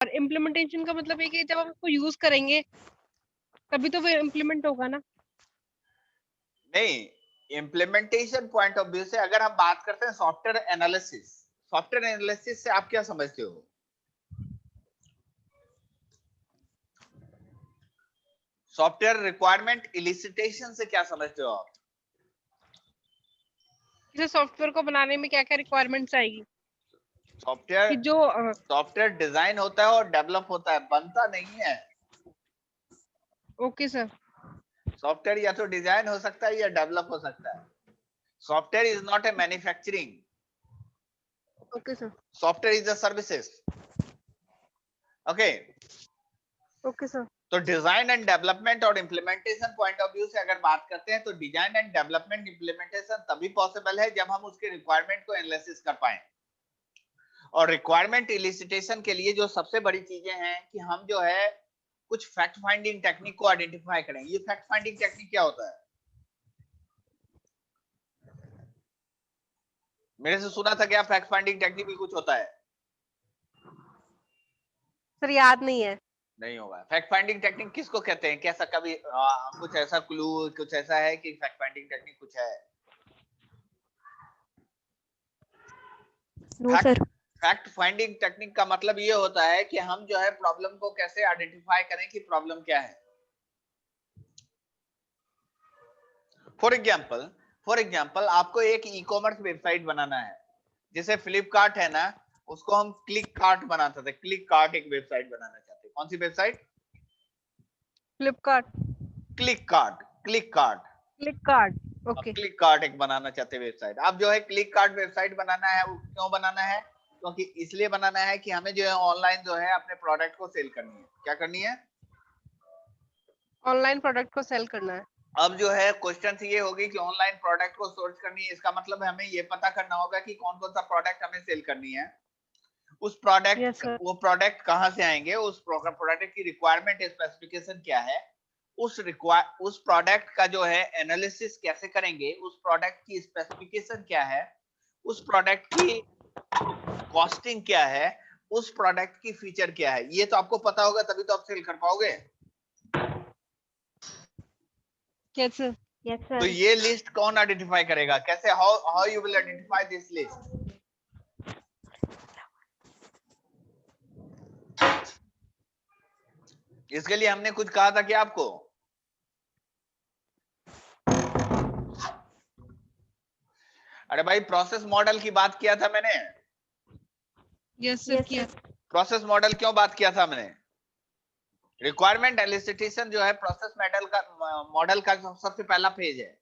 और इम्प्लीमेंटेशन का मतलब है कि जब हम उसको यूज करेंगे तभी तो वो इम्प्लीमेंट होगा ना। नहीं, इम्प्लीमेंटेशन पॉइंट ऑफ व्यू से अगर हम बात करते हैं सॉफ्टवेयर एनालिसिस से आप क्या समझते हो? सॉफ्टवेयर रिक्वायरमेंट इलिसिटेशन से क्या समझते हो आप? जैसे सॉफ्टवेयर को बनाने में क्या क्या रिक्वायरमेंट्स आएगी सॉफ्टवेयर कि जो सॉफ्टवेयर डिजाइन होता है और डेवलप होता है, बनता नहीं है। Okay sir. सॉफ्टवेयर या तो डिजाइन हो सकता है या डेवलप हो सकता है। Software is not a manufacturing, okay sir. Software is a services. Okay, okay sir. तो डिजाइन एंड डेवलपमेंट और इम्प्लीमेंटेशन पॉइंट ऑफ व्यू से अगर बात करते हैं तो डिजाइन एंड डेवलपमेंट इम्प्लीमेंटेशन तभी पॉसिबल है जब हम उसके रिक्वायरमेंट को एनालिसिस कर पाए। और रिक्वायरमेंट इलिसिटेशन के लिए जो सबसे बड़ी चीजें हैं कि हम जो है कुछ फैक्ट फाइंडिंग टेक्निक को आइडेंटिफाई करें। ये फैक्ट फाइंडिंग टेक्निक क्या होता है? मेरे से सुना था क्या फैक्ट फाइंडिंग टेक्निक भी कुछ होता है? सर याद नहीं है। नहीं होगा। फैक्ट फाइंडिंग टेक्निक किसको कहते हैं? कैसा कभी कुछ ऐसा क्लू, कुछ ऐसा है कि फैक्ट फाइंडिंग टेक्निक कुछ है? No sir. Fact finding technique का मतलब ये होता है कि हम जो है प्रॉब्लम को कैसे आइडेंटिफाई करें कि प्रॉब्लम क्या है। फॉर एग्जांपल आपको एक ई कॉमर्स वेबसाइट बनाना है। जैसे फ्लिपकार्ट है ना, उसको हम क्लिक कार्ट बनाते थे। क्लिक कार्ट एक वेबसाइट बनाना चाहते हैं। कौन सी website? Flipkart. Click cart. Click cart. Flipkart. Okay. Click cart एक बनाना चाहते हैं वेबसाइट। अब जो है क्लिक कार्ट वेबसाइट बनाना है, वो क्यों बनाना है? क्योंकि इसलिए बनाना है कि हमें जो है ऑनलाइन जो है अपने प्रोडक्ट को सेल करनी है। क्या करनी है? ऑनलाइन प्रोडक्ट को सेल करना है। अब जो है क्वेश्चन ये होगी कि ऑनलाइन प्रोडक्ट को सोर्स करनी है, इसका मतलब हमें ये पता करना होगा कि कौन कौन सा प्रोडक्ट हमें सेल करनी है। उस यस प्रोडक्ट, सर। वो प्रोडक्ट कहां से आएंगे, उस प्रोडक्ट की रिक्वायरमेंट स्पेसिफिकेशन क्या है, उस प्रोडक्ट का जो है एनालिसिस कैसे करेंगे, उस प्रोडक्ट की स्पेसिफिकेशन क्या है, उस प्रोडक्ट की कॉस्टिंग क्या है, उस प्रोडक्ट की फीचर क्या है। ये तो आपको पता होगा तभी तो आप सेल कर पाओगे। Yes sir. यस तो सर। ये लिस्ट कौन आइडेंटिफाई करेगा? कैसे? How you will identify this list? इसके लिए हमने कुछ कहा था कि आपको अरे भाई प्रोसेस मॉडल की बात किया था मैंने। यस सर यस किया। सर। प्रोसेस मॉडल क्यों बात किया था मैंने? रिक्वायरमेंट एलिसिटेशन जो है प्रोसेस मॉडल का सबसे पहला फेज है।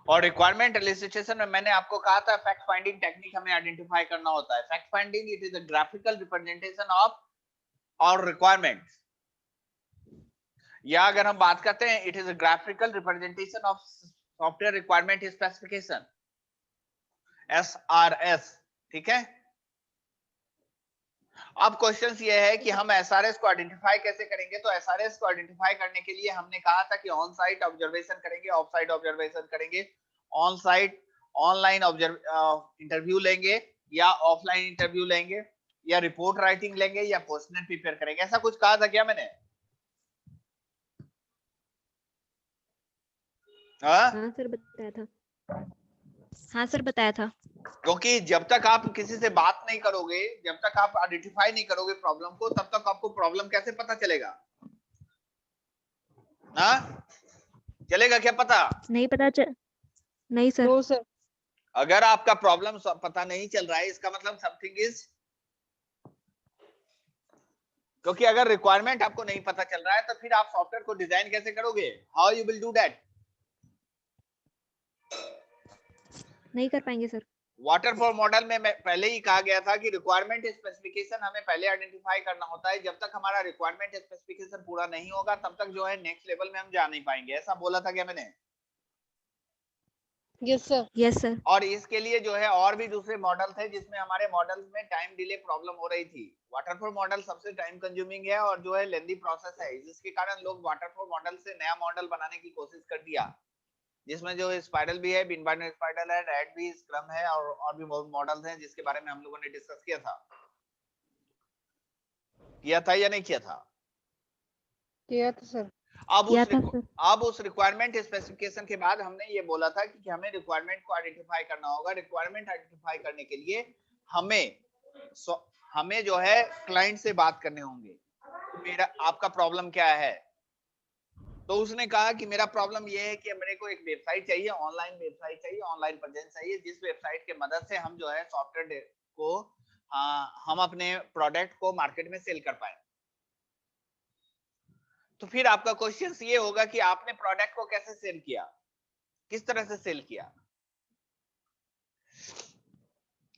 और रिक्वायरमेंट एलिसिटेशन में मैंने आपको कहा था फैक्ट फाइंडिंग टेक्निक हमें आइडेंटिफाई करना होता है। Fact finding it is a graphical representation of और रिक्वायरमेंट्स, या अगर हम बात करते हैं it is a graphical representation of software requirement specification, SRS। ठीक है। अब क्वेश्चन ये है कि हम एसआरएस को आइडेंटिफाई कैसे करेंगे? तो एसआरएस को आइडेंटिफाई करने के लिए हमने कहा था कि ऑन साइट ऑब्जर्वेशन करेंगे, ऑफ साइट ऑब्जर्वेशन करेंगे, ऑन साइट ऑनलाइन इंटरव्यू लेंगे या ऑफलाइन इंटरव्यू लेंगे, या रिपोर्ट राइटिंग लेंगे या क्वेश्चन प्रिपेयर करेंगे। ऐसा कुछ कहा था क्या मैंने? हाँ सर बताया था। हाँ सर बताया था। क्योंकि जब तक आप किसी से बात नहीं करोगे, जब तक आप आइडेंटिफाई नहीं करोगे प्रॉब्लम को, तब तक आपको प्रॉब्लम कैसे पता चलेगा? हाँ, चलेगा क्या पता? नहीं नहीं सर। No sir. अगर आपका प्रॉब्लम पता नहीं चल रहा है, इसका मतलब समथिंग इज, क्योंकि अगर रिक्वायरमेंट आपको नहीं पता चल रहा है तो फिर आप सॉफ्टवेयर को डिजाइन कैसे करोगे? How you will do that? नहीं कर पाएंगे सर। वाटरफॉल मॉडल में मैं पहले ही कहा गया था कि रिक्वायरमेंट स्पेसिफिकेशन हमें पहले आइडेंटिफाई करना होता है। जब तक हमारा रिक्वायरमेंट स्पेसिफिकेशन पूरा नहीं होगा तब तक जो है नेक्स्ट लेवल में हम जा नहीं पाएंगे। ऐसा बोला था क्या मैंने? Yes sir. Yes sir. और इसके लिए जो है और भी दूसरे मॉडल थे जिसमें हमारे मॉडल्स में टाइम डिले प्रॉब्लम हो रही थी। वाटरफॉल मॉडल सबसे टाइम कंज्यूमिंग है और जो है लेंदी प्रोसेस है, जिसके कारण लोग वाटरफॉल मॉडल से नया मॉडल बनाने की कोशिश कर दिया, जिसमें जो स्पाइरल भी है, बिन बाइनरी स्पाइरल है, रैड भी, स्क्रम है और भी बहुत मॉडल्स हैं जिसके बारे में हम लोगों ने डिस्कस किया था। किया था या नहीं किया था? किया था सर। अब उस रिक्वायरमेंट स्पेसिफिकेशन के बाद हमने ये बोला था कि हमें रिक्वायरमेंट को आइडेंटिफाई करना होगा। रिक्वायरमेंट आइडेंटिफाई करने के लिए हमें जो है क्लाइंट से बात करने होंगे, मेरा आपका प्रॉब्लम क्या है। तो उसने कहा कि मेरा प्रॉब्लम ये है कि मेरे को एक वेबसाइट चाहिए, ऑनलाइन वेबसाइट चाहिए, ऑनलाइन प्रेजेंस चाहिए, जिस वेबसाइट के मदद से हम जो है सॉफ्टवेयर को हम अपने प्रोडक्ट को मार्केट में सेल कर पाए। तो फिर आपका क्वेश्चन ये होगा कि आपने प्रोडक्ट को कैसे सेल किया, किस तरह से सेल किया।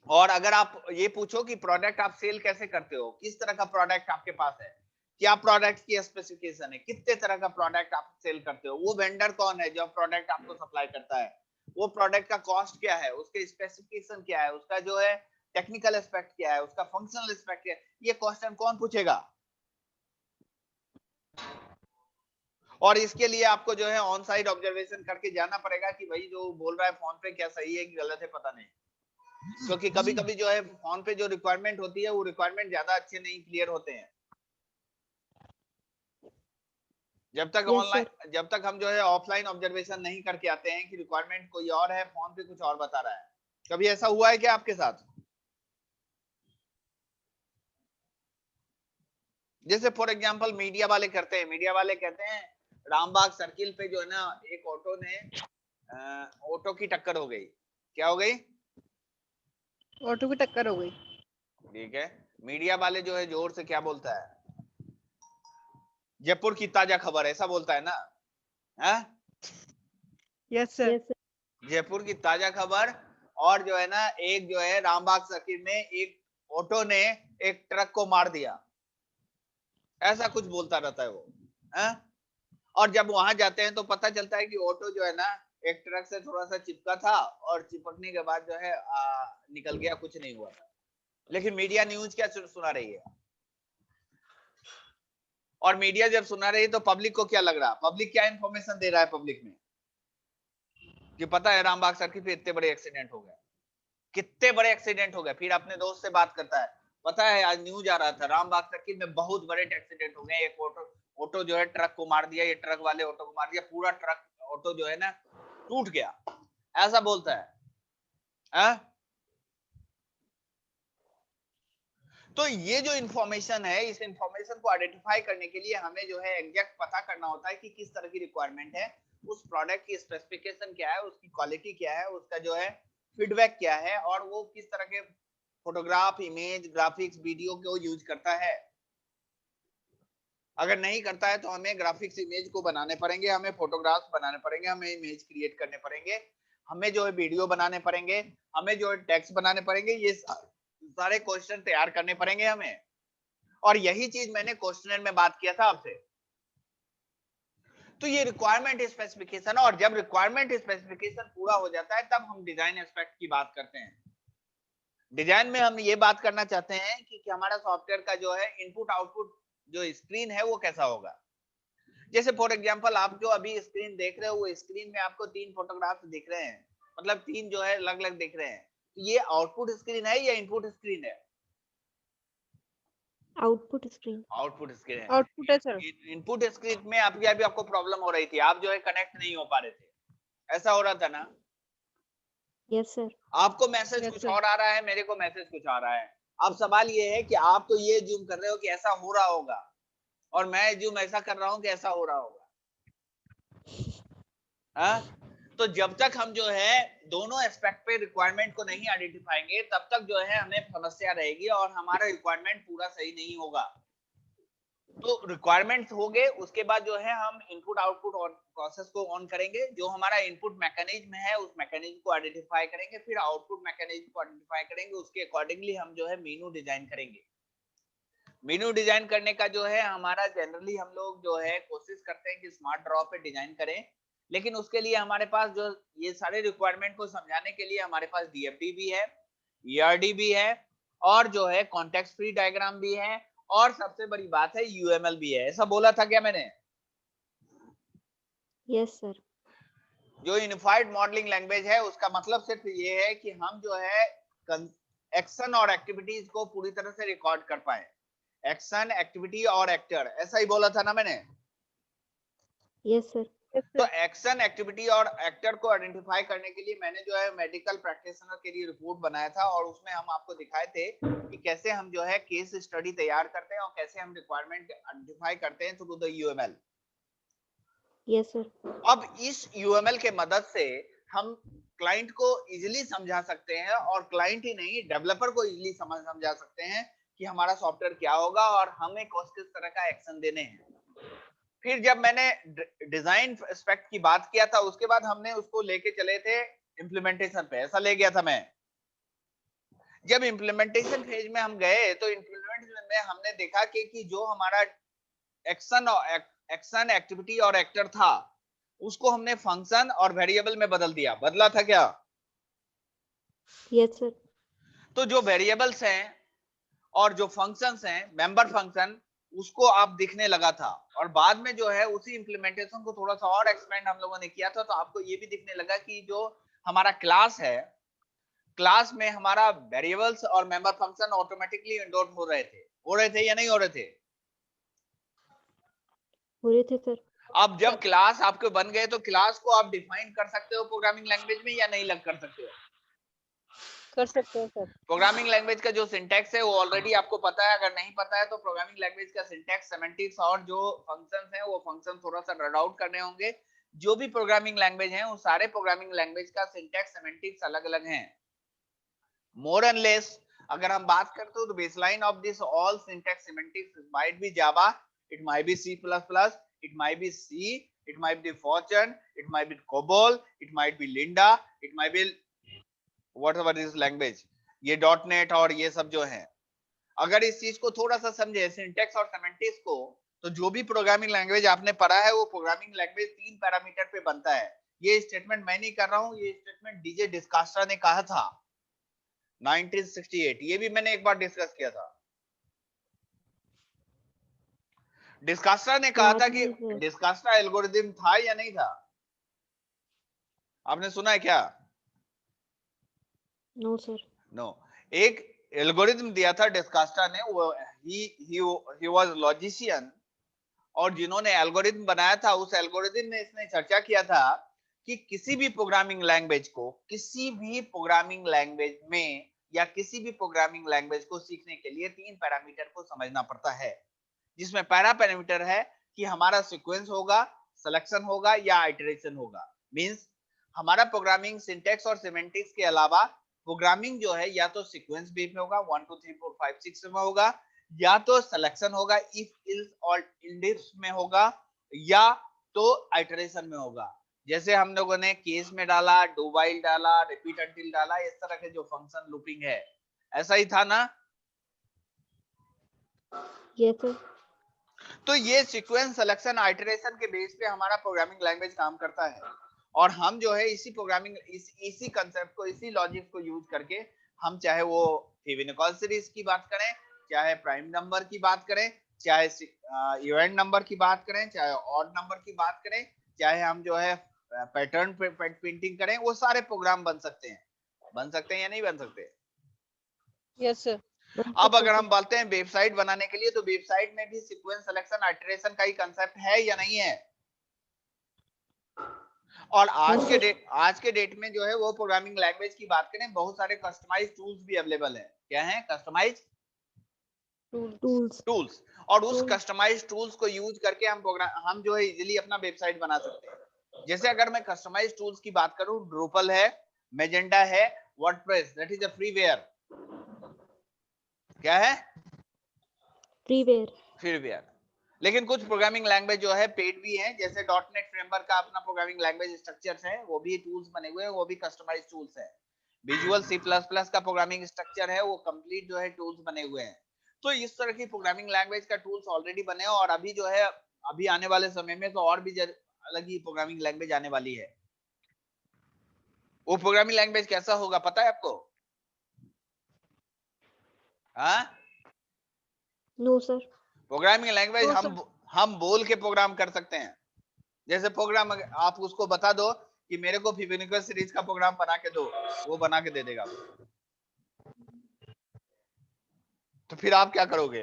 और अगर आप ये पूछो कि प्रोडक्ट आप सेल कैसे करते हो, किस तरह का प्रोडक्ट आपके पास है, क्या प्रोडक्ट की स्पेसिफिकेशन है, कितने तरह का प्रोडक्ट आप सेल करते हो, वो वेंडर कौन है जो प्रोडक्ट आपको सप्लाई करता है, वो प्रोडक्ट का कॉस्ट क्या है, उसके स्पेसिफिकेशन क्या है, उसका जो है टेक्निकल एस्पेक्ट क्या है, उसका फंक्शनल एस्पेक्ट क्या है, ये क्वेश्चन कौन पूछेगा। और इसके लिए आपको जो है ऑन साइट ऑब्जर्वेशन करके जाना पड़ेगा कि भाई जो बोल रहा है फोन पे क्या सही है कि गलत है, पता नहीं। क्योंकि कभी कभी जो है फोन पे जो रिक्वायरमेंट होती है वो रिक्वायरमेंट ज्यादा अच्छे नहीं क्लियर होते हैं। जब तक हम जो है ऑफलाइन ऑब्जर्वेशन नहीं करके आते हैं कि रिक्वायरमेंट कोई और है, फोन पे कुछ और बता रहा है। कभी ऐसा हुआ है क्या आपके साथ? जैसे फॉर एग्जांपल मीडिया वाले करते हैं, मीडिया वाले कहते हैं रामबाग सर्किल पे जो है ना एक ऑटो की टक्कर हो गई। क्या हो गई? ऑटो की टक्कर हो गई। ठीक है, मीडिया वाले जो है जोर से क्या बोलता है? जयपुर की ताजा खबर, ऐसा बोलता है ना? है? Yes sir. जयपुर की ताजा खबर। और जो है ना एक जो है रामबाग सर्किट में एक ऑटो ने एक ट्रक को मार दिया, ऐसा कुछ बोलता रहता है वो। है? और जब वहां जाते हैं तो पता चलता है कि ऑटो जो है ना एक ट्रक से थोड़ा सा चिपका था और चिपकने के बाद जो है निकल गया, कुछ नहीं हुआ था। लेकिन मीडिया न्यूज क्या सुना रही है? और मीडिया जब सुना रही है तो पब्लिक को क्या लग रहा है? पब्लिक क्या इंफॉर्मेशन दे रहा है पब्लिक में कि पता है रामबाग सर्किट पे इतने बड़े एक्सीडेंट हो गए, कितने बड़े एक्सीडेंट हो गए। फिर अपने दोस्त से बात करता है, पता है आज न्यूज आ रहा था रामबाग सर्किट में बहुत बड़े एक्सीडेंट हो गए, एक ऑटो जो है ट्रक को मार दिया, ये ट्रक वाले ऑटो को मार दिया, पूरा ट्रक ऑटो जो है ना टूट गया, ऐसा बोलता है। तो ये जो इंफॉर्मेशन है, इस इंफॉर्मेशन को आइडेंटिफाई करने के लिए हमें जो है एग्जैक्ट पता करना होता है कि किस तरह की रिक्वायरमेंट है, उस प्रोडक्ट की स्पेसिफिकेशन क्या है, उसकी क्वालिटी क्या है, उसका जो है फीडबैक क्या है, और वो किस तरह के फोटोग्राफ, इमेज, ग्राफिक्स, वीडियो को यूज करता है। अगर नहीं करता है तो हमें ग्राफिक्स, इमेज को बनाने पड़ेंगे, हमें फोटोग्राफ्स बनाने पड़ेंगे, हमें इमेज क्रिएट करने पड़ेंगे, हमें जो है वीडियो बनाने पड़ेंगे, हमें जो है टेक्स्ट बनाने पड़ेंगे, ये सारे क्वेश्चन तैयार करने पड़ेंगे हमें। और यही चीज मैंने क्वेश्चनर में बात किया था आपसे। तो ये रिक्वायरमेंट स्पेसिफिकेशन, और जब रिक्वायरमेंट स्पेसिफिकेशन पूरा हो जाता है तब हम डिजाइन एस्पेक्ट की बात करते हैं। डिजाइन में हम ये बात करना चाहते हैं कि हमारा सॉफ्टवेयर का जो है इनपुट आउटपुट जो स्क्रीन है वो कैसा होगा। जैसे फॉर एग्जांपल आप जो अभी स्क्रीन देख रहे हो, वो स्क्रीन में आपको 3 फोटोग्राफ्स दिख रहे हैं, मतलब 3 जो है अलग अलग दिख रहे हैं। तो ये आउटपुट स्क्रीन है या इनपुट स्क्रीन है? Output screen. आउटपुट स्क्रीन है। आउटपुट है सर। इनपुट स्क्रीन में अभी आपको प्रॉब्लम हो रही थी, आप जो है कनेक्ट नहीं हो पा रहे थे, ऐसा हो रहा था ना? Yes sir. आपको मैसेज कुछ और आ रहा है, मेरे को मैसेज कुछ आ रहा है। अब सवाल ये है कि आप तो ये जूम कर रहे हो कि ऐसा हो रहा होगा, और मैं जूम ऐसा कर रहा हूं कि ऐसा हो रहा होगा। तो जब तक हम जो है दोनों एस्पेक्ट पे रिक्वायरमेंट को नहीं आइडेंटिफाएंगे तब तक जो है हमें समस्या रहेगी और हमारा रिक्वायरमेंट पूरा सही नहीं होगा। तो रिक्वायरमेंट्स हो गए, उसके बाद जो है हम इनपुट आउटपुट और प्रोसेस को ऑन करेंगे, जो हमारा इनपुट मैकेनिज्म है उस मैकेनिज्म को आइडेंटिफाई करेंगे, फिर आउटपुट मैकेनिज्म को आइडेंटिफाई करेंगे, उसके अकॉर्डिंगली हम जो है मेनू डिजाइन करेंगे। मेनू डिजाइन करने का जो है हमारा जनरली हम लोग जो है कोशिश करते हैं कि स्मार्ट ड्रॉ पे डिजाइन करें, लेकिन उसके लिए हमारे पास जो ये सारे रिक्वायरमेंट को समझाने के लिए हमारे पास डीएफडी भी है, ईआरडी भी है, और जो है कॉन्टेक्स्ट फ्री डायग्राम भी है, और सबसे बड़ी बात है यूएमएल भी है। ऐसा बोला था क्या मैंने? Yes sir. जो यूनिफाइड मॉडलिंग लैंग्वेज है उसका मतलब सिर्फ ये है कि हम जो है एक्शन और एक्टिविटीज को पूरी तरह से रिकॉर्ड कर पाए। एक्शन, एक्टिविटी और एक्टर, ऐसा ही बोला था ना मैंने। Yes sir. तो एक्शन, एक्टिविटी और एक्टर को आइडेंटिफाई करने के लिए मैंने जो है मेडिकल प्रैक्टिशनर के लिए रिपोर्ट बनाया था, और उसमें हम आपको दिखाए थे कि कैसे हम जो है केस स्टडी तैयार करते हैं और कैसे हम रिक्वायरमेंट आइडेंटिफाई करते हैं through the UML. Yes sir. अब इस यूएमएल के मदद से हम क्लाइंट को इजीली समझा सकते हैं, और क्लाइंट ही नहीं डेवलपर को इजीली समझा सकते हैं कि हमारा सॉफ्टवेयर क्या होगा और हमें किस तरह का एक्शन देने हैं। फिर जब मैंने डिजाइन एस्पेक्ट की बात किया था, उसके बाद हमने उसको लेके चले थे इम्प्लीमेंटेशन पे, ऐसा ले गया था मैं। जब इम्प्लीमेंटेशन फेज में हम गए तो इम्प्लीमेंटेशन में हमने देखा कि जो हमारा एक्शन, एक्टिविटी और एक्टर था, उसको हमने फंक्शन और वेरिएबल में बदल दिया। बदला था क्या? Yes sir. तो जो वेरिएबल्स हैं और जो फंक्शंस हैं, मेंबर फंक्शन, उसको आप दिखने लगा था, और बाद में जो है उसी इंप्लीमेंटेशन को थोड़ा सा और एक्सपेंड हम लोगों ने किया था, तो आपको ये भी दिखने लगा कि जो हमारा क्लास है, क्लास में हमारा वेरिएबल्स और मेंबर फंक्शन ऑटोमेटिकली इंडोर हो रहे थे या नहीं हो रहे थे? हो रहे थे सर। अब जब क्लास आपके बन गए तो क्लास को आप डिफाइन कर सकते हो प्रोग्रामिंग लैंग्वेज में या नहीं कर सकते हो? कर सकते हो सर। प्रोग्रामिंग लैंग्वेज का जो सिंटैक्स है वो ऑलरेडी आपको पता है। अगर नहीं पता है तो प्रोग्रामिंग लैंग्वेज का सिंटैक्स, सेमेंटिक्स और जो फंक्शंस हैं वो फंक्शन थोड़ा सा रन आउट करने होंगे। जो भी प्रोग्रामिंग लैंग्वेज है वो सारे प्रोग्रामिंग लैंग्वेज का सिंटैक्स, सेमेंटिक्स अलग अलग हैं, मोर एंड लेस। अगर हम बात करते हो तो baseline of this all syntax semantics might be Java, it might be C plus plus, it might be C, it might be Fortran, it might be COBOL, it might be Linda, it might be whatever this language, ये dot net और ये सब जो है। अगर इस चीज को थोड़ा सा समझे, सिंटैक्स और सेमेंटिक्स को, तो जो भी प्रोग्रामिंग लैंग्वेज आपने पढ़ा है वो प्रोग्रामिंग लैंग्वेज 3 पैरामीटर पे बनता है। ये स्टेटमेंट मैं नहीं कर रहा हूं, ये स्टेटमेंट डीजे डिस्कास्ट्रा ने कहा था 1968। ये भी मैंने एक बार डिस्कस किया था। डिस्कास्ट्रा ने कहा था कि डिस्कास्ट्रा एल्गोरिथम था या नहीं था? आपने सुना है क्या? No sir. नो। एक एल्गोरिथम दिया था डिस्कास्ट्रा ने, वो ही वाज लॉजिशियन, और जिन्होंने एल्गोरिथम बनाया था उस एल्गोरिथम में इसने चर्चा किया था कि किसी भी प्रोग्रामिंग लैंग्वेज को, किसी भी प्रोग्रामिंग लैंग्वेज में या किसी भी प्रोग्रामिंग लैंग्वेज को सीखने के लिए 3 पैरामीटर को समझना पड़ता है, जिसमें पहला पैरामीटर है कि हमारा सीक्वेंस होगा, सिलेक्शन होगा या आइटरेशन होगा। मींस हमारा प्रोग्रामिंग सिंटैक्स और सिमेंटिक्स के अलावा प्रोग्रामिंग जो है या तो सीक्वेंस बेस में होगा, 1 2 3 4 5 6 में होगा, या तो सिलेक्शन होगा, इफ इल्स और इल्डिफ में होगा, या तो आइटरेशन में होगा। जैसे हम लोगों ने केस में डाला, डू व्हाइल डाला, रिपीट अंटिल डाला, इस तरह के जो फंक्शन लूपिंग है, ऐसा ही था ना? Yes sir. तो ये सीक्वेंस, सिलेक्शन, आइटरेशन के बेस पे हमारा प्रोग्रामिंग लैंग्वेज काम करता है, और हम जो है इसी प्रोग्रामिंग, इसी कंसेप्ट को, इसी लॉजिक को यूज करके हम चाहे वो फिबोनाची सीरीज की बात करें, चाहे प्राइम नंबर की बात करें, चाहे इवेंट नंबर की बात करें, चाहे ऑड नंबर की बात करें, चाहे हम जो है पैटर्न पेंटिंग करें, वो सारे प्रोग्राम बन सकते हैं या नहीं बन सकते? Yes sir. अब अगर हम बोलते हैं वेबसाइट बनाने के लिए, तो वेबसाइट में भी सीक्वेंस, सिलेक्शन, आइटरेशन का ही कंसेप्ट है या नहीं है? और आज के डेट में जो है वो प्रोग्रामिंग लैंग्वेज की बात करें, बहुत सारे कस्टमाइज टूल्स भी अवेलेबल है। क्या है? Customize tools. और उस कस्टमाइज टूल्स को यूज करके हम जो है इजीली अपना वेबसाइट बना सकते हैं। जैसे अगर मैं कस्टमाइज टूल्स की बात करूं, ड्रूपल है, मैजेंटा है, WordPress, that is a freeware. क्या है? फ्रीवेयर। लेकिन कुछ प्रोग्रामिंग लैंग्वेज जो है पेड भी हैं, जैसे .NET फ्रेमवर्क का अपना प्रोग्रामिंग लैंग्वेज स्ट्रक्चर्स है, वो भी टूल्स बने हुए हैं, वो भी कस्टमाइज्ड टूल्स है। विजुअल C++ का प्रोग्रामिंग स्ट्रक्चर है, वो कंप्लीट जो है टूल्स बने हुए हैं। तो इस तरह की प्रोग्रामिंग लैंग्वेज का टूल्स ऑलरेडी बने हैं, और अभी जो है अभी आने वाले समय में तो और भी अलग ही प्रोग्रामिंग लैंग्वेज आने वाली है। वो प्रोग्रामिंग लैंग्वेज कैसा होगा पता है आपको? हाँ? No sir. प्रोग्रामिंग लैंग्वेज हम बोल के प्रोग्राम कर सकते हैं। जैसे प्रोग्राम आप उसको बता दो कि मेरे को फिबोनाची सीरीज का प्रोग्राम बना के दो, वो बना के दे देगा। तो फिर आप क्या करोगे?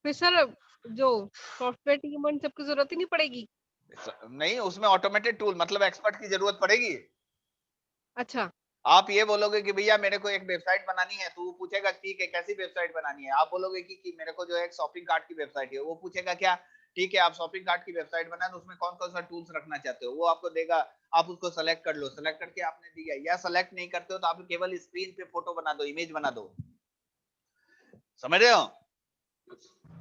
फिर सर जो सॉफ्टवेयर टीम और इन सबकी जरूरत ही नहीं पड़ेगी। नहीं, उसमें ऑटोमेटेड टूल मतलब एक्सपर्ट की जरूरत पड़ेगी। अच्छा। आप ये बोलोगे कि भैया मेरे को एक वेबसाइट बनानी है, तो वो पूछेगा ठीक है कैसी वेबसाइट बनानी है। आप बोलोगे कि मेरे को जो है एक शॉपिंग कार्ट की वेबसाइट है, वो पूछेगा क्या ठीक है आप शॉपिंग कार्ट की वेबसाइट बना तो उसमें कौन कौन सा टूल्स रखना चाहते हो, वो आपको देगा। आप उसको सेलेक्ट कर लो, सेलेक्ट करके आपने दिया, या सेलेक्ट नहीं करते हो तो आप केवल स्क्रीन पे फोटो बना दो, इमेज बना दो। समझ रहे हो?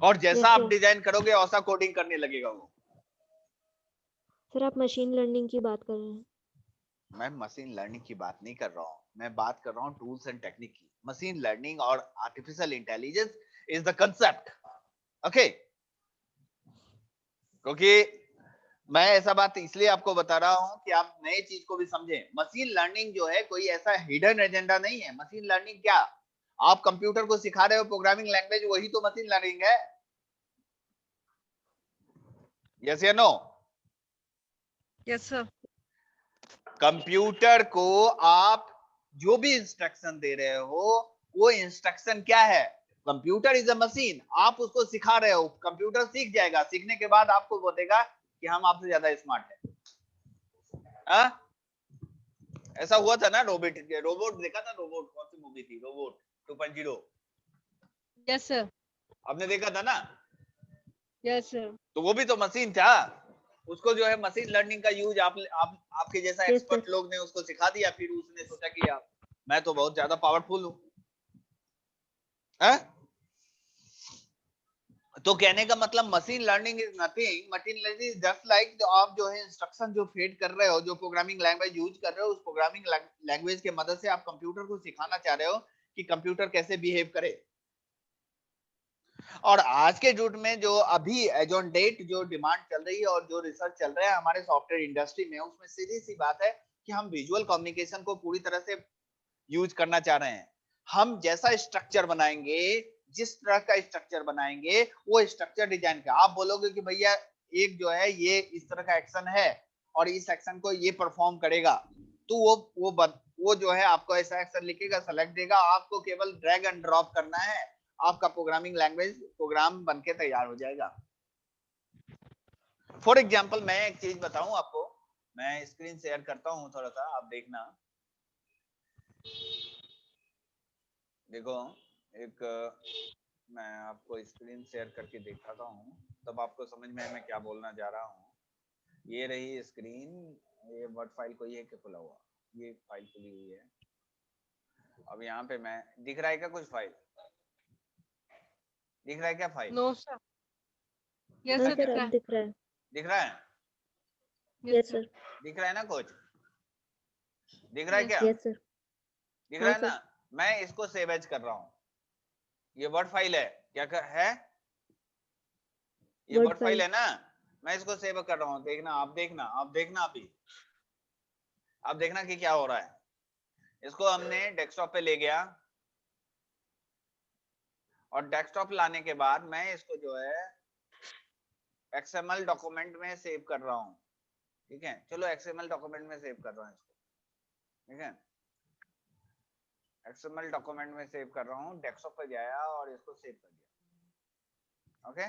और जैसा Yes, आप sir. डिजाइन करोगे वैसा कोडिंग करने लगेगा वो। सर आप मशीन लर्निंग की बात कर रहे हैं। मैं मशीन लर्निंग की बात नहीं कर रहा हूँ, मैं बात कर रहा हूँ टूल्स एंड टेक्निक की। मशीन लर्निंग और artificial intelligence is the concept. Okay, क्योंकि मैं ऐसा बात इसलिए आपको बता रहा हूं कि आप नए चीज को भी समझें। मशीन लर्निंग जो है कोई ऐसा हिडन एजेंडा नहीं है। मशीन लर्निंग क्या, आप कंप्यूटर को सिखा रहे हो प्रोग्रामिंग लैंग्वेज, वही तो मशीन लर्निंग है। यस या नो? Yes sir. कंप्यूटर को आप जो भी इंस्ट्रक्शन दे रहे हो, वो इंस्ट्रक्शन क्या है? कंप्यूटर इज अ मशीन, आप उसको सिखा रहे हो, कंप्यूटर सीख जाएगा, सीखने के बाद आपको बोलेगा कि हम आपसे ज्यादा स्मार्ट है। ऐसा हुआ था ना, रोबोट देखा था, रोबोट कौन सी मूवी थी, रोबोट 2.0? Yes sir. आपने देखा था ना? Yes sir. तो वो भी तो मशीन था। उसको जो है मशीन लर्निंग का यूज आपके जैसा Yes, sir. एक्सपर्ट लोग ने उसको सिखा दिया, फिर उसने सोचा कि यार मैं तो बहुत ज्यादा पावरफुल हूँ। तो कहने का मतलब machine learning is nothing, machine learning is just like आप जो है इंस्ट्रक्शन जो फीड कर रहे हो, जो प्रोग्रामिंग लैंग्वेज यूज कर रहे हो, उस प्रोग्रामिंग लैंग्वेज के मदद से आप कंप्यूटर को सिखाना चाह रहे हो कि कंप्यूटर कैसे बिहेव करे। और आज के युग में जो अभी एज ऑन डेट जो डिमांड चल रही है और जो रिसर्च चल रहा है हमारे सॉफ्टवेयर इंडस्ट्री में, उसमें सीधी सी बात है कि हम विजुअल कम्युनिकेशन को पूरी तरह से यूज करना चाह रहे हैं। हम जैसा स्ट्रक्चर बनाएंगे, जिस तरह का स्ट्रक्चर बनाएंगे, वो स्ट्रक्चर डिजाइन का आप बोलोगे कि भैया एक जो है ये इस तरह का एक्शन है और इस एक्शन को ये परफॉर्म करेगा, तो वो जो है आपको ऐसा एक्शन लिखेगा, सेलेक्ट देगा, आपको केवल ड्रैग एंड ड्रॉप करना है, आपका प्रोग्रामिंग लैंग्वेज प्रोग्राम बनके तैयार हो जाएगा। फॉर एग्जाम्पल मैं एक चीज बताऊं आपको, मैं स्क्रीन शेयर करता हूं थोड़ा सा, आप देखना। देखो एक मैं आपको स्क्रीन शेयर करके दिखाता हूँ, तब आपको समझ में मैं क्या बोलना जा रहा हूँ। ये रही स्क्रीन, ये वर्ड फाइल कोई है क्या खुला हुआ, ये फाइल खुली हुई है। अब यहाँ पे मैं दिख रहा है क्या कुछ फाइल, दिख रहा है क्या फाइल? No sir. यस हाँ सर, सर, दिख रहा अब है। दिख रहा है। दिख रहा है? Yes, yes sir. sir. दिख रहा है ना कुछ? दिख रहा है यस क्या? Yes, sir. दिख रहा हाँ है सर. ना? मैं इसको सेव एज कर रहा हूँ, ये वर्ड फाइल है, क्या है ये? Word word file file. है ना, मैं इसको सेव कर रहा हूँ। देखना, आप देखना, आप देखना, अभी आप देखना कि क्या हो रहा है। इसको हमने डेस्कटॉप पे ले गया और डेस्कटॉप लाने के बाद मैं इसको जो है XML डॉक्यूमेंट में सेव कर रहा हूँ। ठीक है, चलो XML डॉक्यूमेंट में सेव कर रहा हूँ इसको। ठीक है, XML डॉक्यूमेंट में सेव कर रहा हूँ, डेस्कटॉप पे गया और इसको सेव कर दिया। ओके,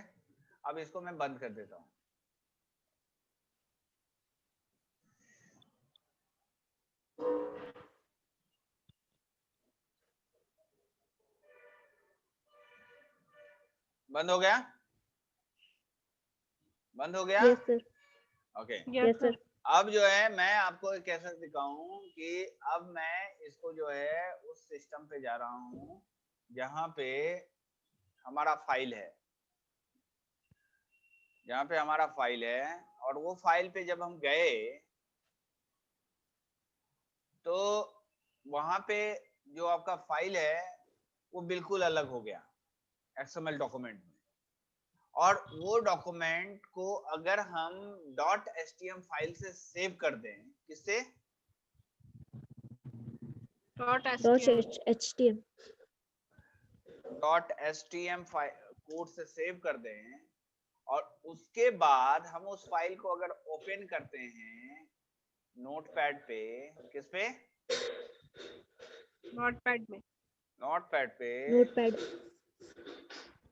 अब इसको मैं बंद कर देता हूँ। बंद हो गया? बंद हो गया? Yes, sir. Okay. Yes Yes, sir. sir. अब जो है मैं आपको कैसे दिखाऊं कि अब मैं इसको जो है उस सिस्टम पे जा रहा हूं जहां पे हमारा फाइल है, जहां पे हमारा फाइल है, और वो फाइल पे जब हम गए तो वहां पे जो आपका फाइल है वो बिल्कुल अलग हो गया XML डॉक्यूमेंट में। और वो डॉक्यूमेंट को अगर हम .htm फाइल से सेव कर दें, किससे? Dot Dot HTM. HTML. .htm code से सेव कर दें, और उसके बाद हम उस फाइल को अगर ओपन करते हैं नोटपैड पे, किस पे? नोटपैड में। नोटपैड पे। Notepad.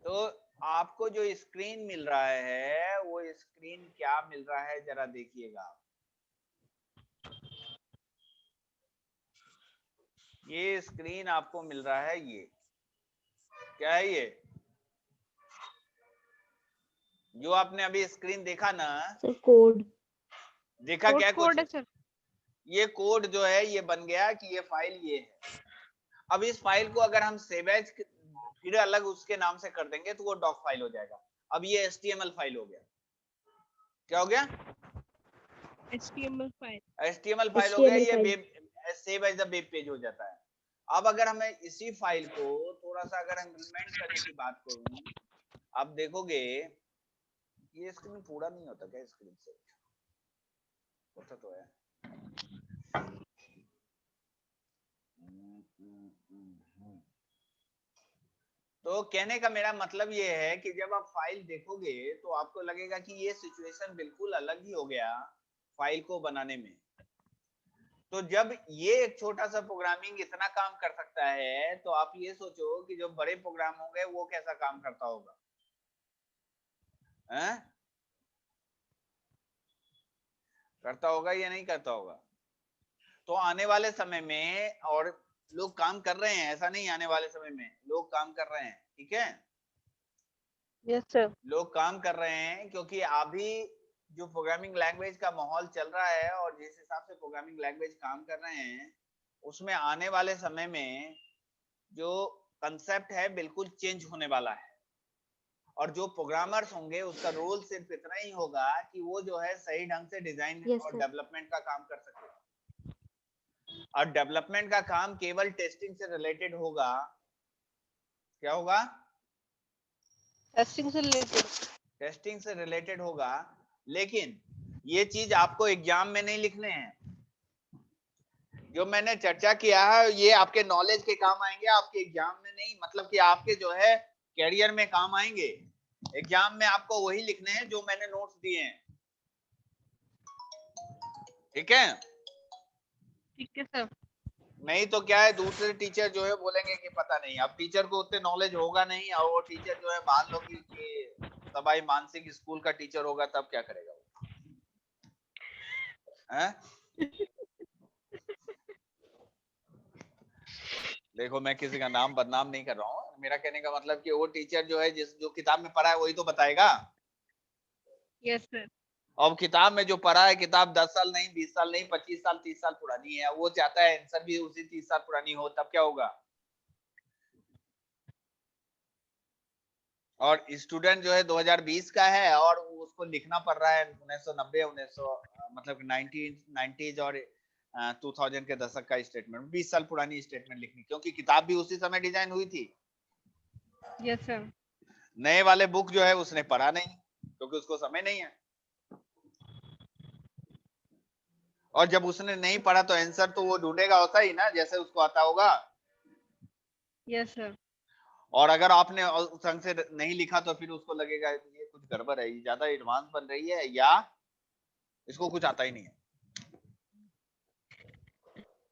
तो आपको जो स्क्रीन मिल रहा है वो स्क्रीन क्या मिल रहा है जरा देखिएगा। ये स्क्रीन आपको मिल रहा है, ये क्या है? ये जो आपने अभी स्क्रीन देखा ना, सर कोड। देखा क्या कुछ? कोड है सर। ये कोड जो है ये बन गया कि ये फाइल ये है। अब इस फाइल को अगर हम सेव एज फिर अलग उसके नाम से कर देंगे तो वो डॉक फाइल हो जाएगा। अब ये HTML फाइल हो गया। क्या हो गया? HTML file. HTML फाइल हो गया। HTML ये file. Web save as the web page हो जाता है। अब अगर हमें इसी फाइल को थोड़ा सा अगर इम्प्लीमेंट करने की बात करूं, आप देखोगे ये स्क्रीन पूरा नहीं होता क्या? स्क्रीन से होता तो है। तो कहने का मेरा मतलब ये है कि जब आप फाइल देखोगे तो आपको लगेगा कि ये सिचुएशन बिल्कुल अलग ही हो गया फाइल को बनाने में। तो जब ये एक छोटा सा प्रोग्रामिंग इतना काम कर सकता है तो आप ये सोचो कि जो बड़े प्रोग्राम होंगे वो कैसा काम करता होगा, हैं? करता होगा या नहीं करता होगा? तो आने वाले समय में, और लोग काम कर रहे हैं, ऐसा नहीं आने वाले समय में लोग काम कर रहे हैं, ठीक है? Yes sir. लोग काम कर रहे हैं क्योंकि अभी जो प्रोग्रामिंग लैंग्वेज का माहौल चल रहा है और जिस हिसाब से प्रोग्रामिंग लैंग्वेज काम कर रहे हैं उसमें आने वाले समय में जो कंसेप्ट है बिल्कुल चेंज होने वाला है। और जो प्रोग्रामर्स होंगे उसका रोल सिर्फ इतना ही होगा कि वो जो है सही ढंग से डिजाइन Yes, और sir. डेवलपमेंट का काम कर सके। और डेवलपमेंट का काम केवल टेस्टिंग से रिलेटेड होगा। क्या होगा? टेस्टिंग से रिलेटेड। टेस्टिंग से रिलेटेड होगा, लेकिन ये चीज आपको एग्जाम में नहीं लिखने हैं। जो मैंने चर्चा किया है ये आपके नॉलेज के काम आएंगे, आपके एग्जाम में नहीं। मतलब कि आपके जो है कैरियर में काम आएंगे। एग्जाम में आपको वही लिखने हैं जो मैंने नोट्स दिए हैं, ठीक है? ठीक है सर। नहीं तो क्या है, दूसरे टीचर जो है बोलेंगे कि पता नहीं। अब टीचर को उतने नॉलेज होगा नहीं, और वो टीचर जो है मान लो कि सबाई मानसिक स्कूल का टीचर होगा, तब क्या करेगा वो? हैं? देखो मैं किसी का नाम बदनाम नहीं कर रहा हूँ, मेरा कहने का मतलब कि वो टीचर जो है जो किताब में पढ़ा है वही तो बताएगा। Yes sir. अब किताब में जो पढ़ा है, किताब 10 साल नहीं, 20 साल नहीं, 25 साल 30 साल पुरानी है, वो चाहता है आंसर भी उसी 30 साल पुरानी हो, तब क्या होगा? और स्टूडेंट जो है 2020 का है और उसको लिखना पड़ रहा है 1990 1900 मतलब 1990s और 2000 के दशक का स्टेटमेंट, 20 साल पुरानी स्टेटमेंट लिखनी, क्योंकि किताब भी उसी समय डिजाइन हुई थी। Yes sir. नए वाले बुक जो है उसने पढ़ा नहीं क्योंकि उसको समय नहीं है। और जब उसने नहीं पढ़ा तो आंसर तो वो ढूंढेगा वैसा ही ना जैसे उसको आता होगा। Yes sir. और अगर आपने उस ढंग से नहीं लिखा तो फिर उसको लगेगा ये कुछ गड़बड़ है, ये ज्यादा एडवांस बन रही है या इसको कुछ आता ही नहीं है।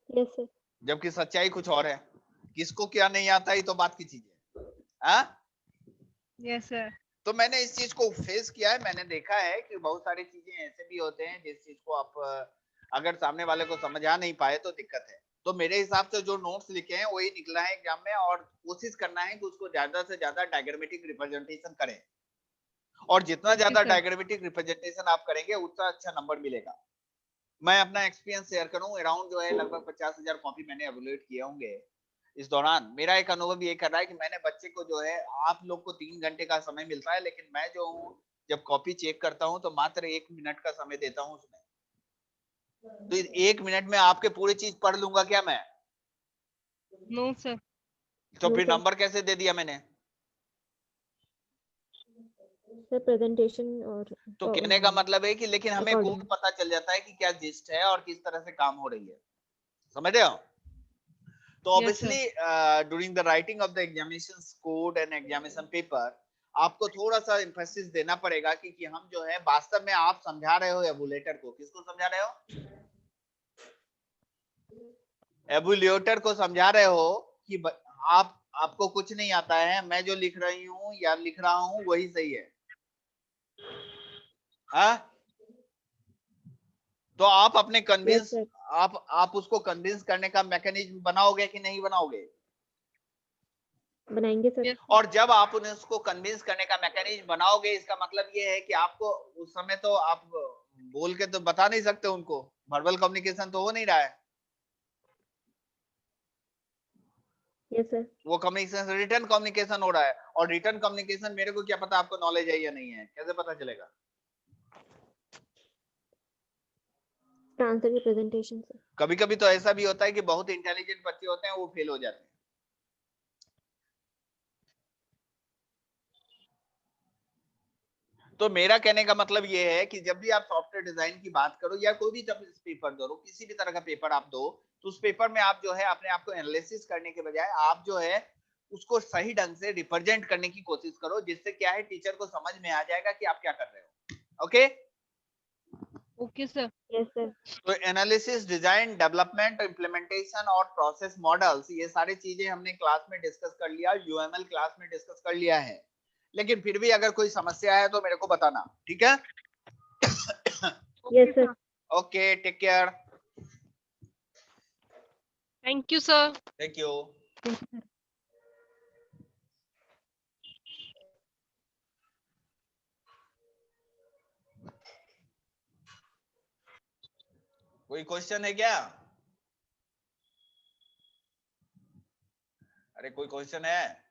Yes, sir. जबकि सच्चाई कुछ और है। किसको क्या नहीं आता ही तो बात की चीज है, हाँ? Yes sir. तो मैंने इस चीज को फेस किया है, मैंने देखा है कि बहुत सारी चीजें ऐसे भी होते हैं जिस चीज को आप अगर सामने वाले को समझा नहीं पाए तो दिक्कत है। तो मेरे हिसाब से जो नोट्स लिखे हैं वही निकला है एग्जाम में, और कोशिश करना है कि उसको ज्यादा से ज्यादा डायग्रामेटिक रिप्रेजेंटेशन करें। और जितना ओके ज्यादा सर। डायग्रामेटिक रिप्रेजेंटेशन आप करेंगे उतना अच्छा नंबर मिलेगा। मैं अपना एक्सपीरियंस शेयर करूं, अराउंड जो है लगभग 50,000 कॉपी मैंने एवेलुएट किए होंगे इस दौरान। मेरा एक अनुभव ये कर रहा है कि मैंने बच्चे को जो है, आप लोग को 3 घंटे का समय मिलता है, लेकिन मैं जो हूँ जब कॉपी चेक करता हूँ तो मात्र 1 मिनट का समय देता हूँ उसमें। तो 1 मिनट में आपके पूरी चीज पढ़ लूंगा क्या मैं? No sir. तो No, फिर sir. नंबर कैसे दे दिया मैंने? Sir, presentation और तो कहने का मतलब है कि लेकिन हमें According. खुद पता चल जाता है कि क्या जिस्ट है और किस तरह से काम हो रही है, समझ रहे हो? तो Yes, sir. obviously during the writing of the examination code and examination paper आपको थोड़ा सा एम्फेसिस देना पड़ेगा कि हम जो है वास्तव में आप समझा रहे हो एबुलेटर को। किसको समझा रहे हो? एबुलेटर को समझा रहे हो कि आप आपको कुछ नहीं आता है, मैं जो लिख रही हूँ या लिख रहा हूँ वही सही है। हाँ, तो आप अपने कन्विंस sir. आप उसको कन्विंस करने का मैकेनिज्म बनाओगे कि नहीं बनाओगे? बनाएंगे सर। Yes. और जब आप उन्हें उसको कन्विंस करने का मैकेनिज्म बनाओगे, इसका मतलब ये है कि आपको उस समय तो आप बोल के तो बता नहीं सकते उनको, वर्बल कम्युनिकेशन तो हो नहीं रहा है, यस सर। वो कम्युनिकेशन रिटर्न कम्युनिकेशन हो रहा है। और रिटर्न कम्युनिकेशन मेरे को क्या पता आपको नॉलेज है या नहीं है, कैसे पता चलेगा? आंसर की प्रेजेंटेशन सर। कभी कभी तो ऐसा भी होता है कि बहुत इंटेलिजेंट बच्चे होते हैं, वो फेल हो जाते हैं। तो मेरा कहने का मतलब ये है कि जब भी आप सॉफ्टवेयर डिजाइन की बात करो या कोई भी जब पेपर दो, किसी भी तरह का पेपर आप दो, तो उस पेपर में आप जो है अपने आप को एनालिसिस करने के बजाय आप जो है उसको सही ढंग से रिप्रेजेंट करने की कोशिश करो, जिससे क्या है टीचर को समझ में आ जाएगा कि आप क्या कर रहे हो। Okay, Okay, sir. Yes sir. तो एनालिसिस, डिजाइन, डेवलपमेंट, इम्प्लीमेंटेशन और प्रोसेस मॉडल्स, ये सारी चीजें हमने क्लास में डिस्कस कर लिया, यूएमएल क्लास में डिस्कस कर लिया है। लेकिन फिर भी अगर कोई समस्या है तो मेरे को बताना, ठीक है? Okay, yes sir. sir. Okay, take care, Thank you, sir. Thank you. Thank you sir. कोई क्वेश्चन है क्या? अरे कोई क्वेश्चन है?